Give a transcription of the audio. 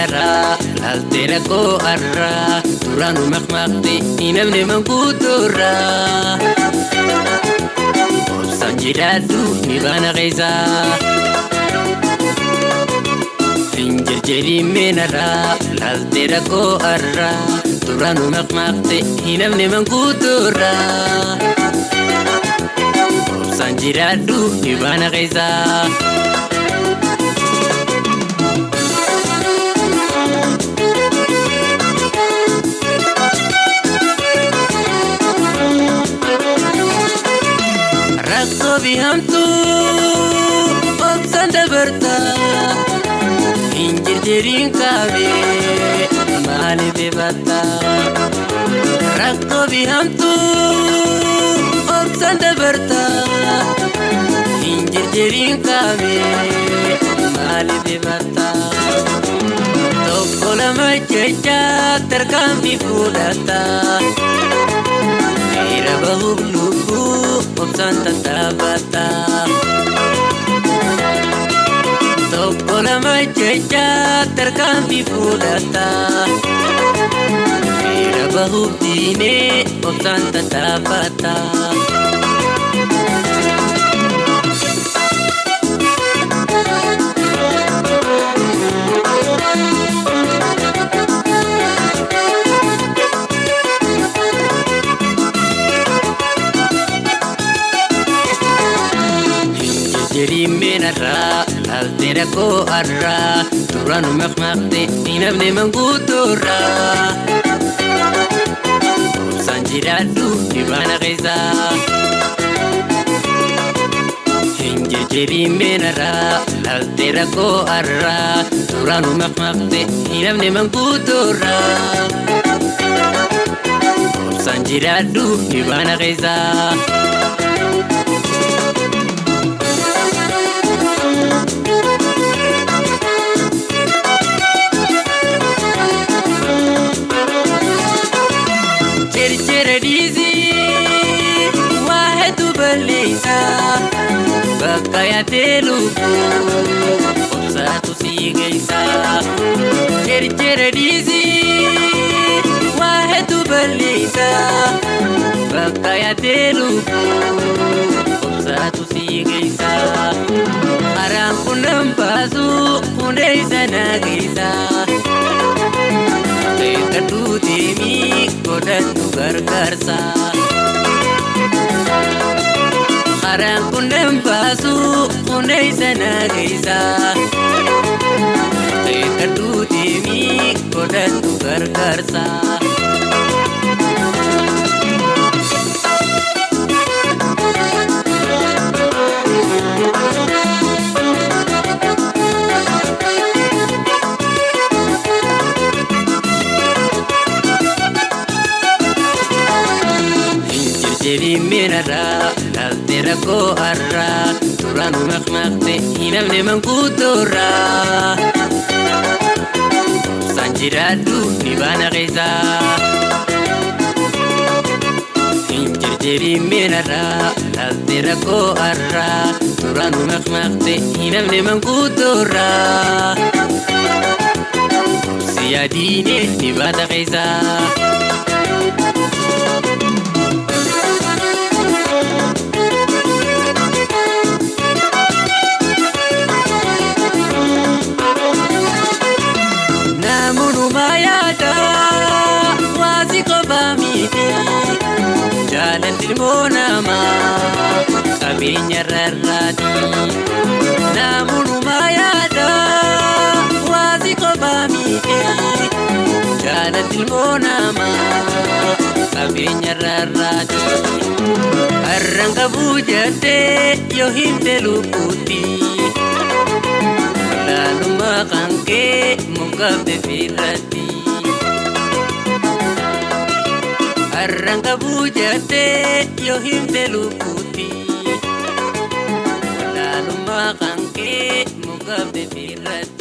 menara altera ko arra turanu makmakti inamne mangkutura sanjiradu nibana gaisa finjeri menara altera ko arra turanu makmakti inamne mangkutura sanjiradu nibana gaisa bihamtu obsan dabarta injir jerin kabe mali bebata rakko bihamtu obsan dabarta injir jerin kabe mali bebata tokkola majeja terkam bifudata ira bahublu obsan tatabata tokkola majeja terkam bifudata ira bahubdine obsan tatabata Jadi menara altera ko arra turanu makmakti inamne mangkutura sanjiradu dibana gaisa jadi menara altera ko arra turanu makmakti inamne mangkutura sanjiradu dibana gaisa Bakaya teluku obsatu sigaisa cercere dizi wahetu balisa bakaya teluku obsatu sigaisa aram kunam pasu kundeisa nagaisa tekadu demi kodatu gargarsa Arang kundem pasu kundai sana gaisa tekadu demi kodan tukar karsa jadi menara altera ko arra turanu makmakti inamne mangkutura sanjiradu nibana gaisa injir jadi menara altera ko arra turanu makmakti inamne mangkutura siyadine nibana gaisa Jalan tilmona ma kabinya rarati namun umayada wazi ko bami jalan tilmona ma kabinya rarati arranga bujate yo hinte luputi lalu makanke mugabe firati Arranca bujate yo hinte luputi Wala lumakan ke mugab de pirati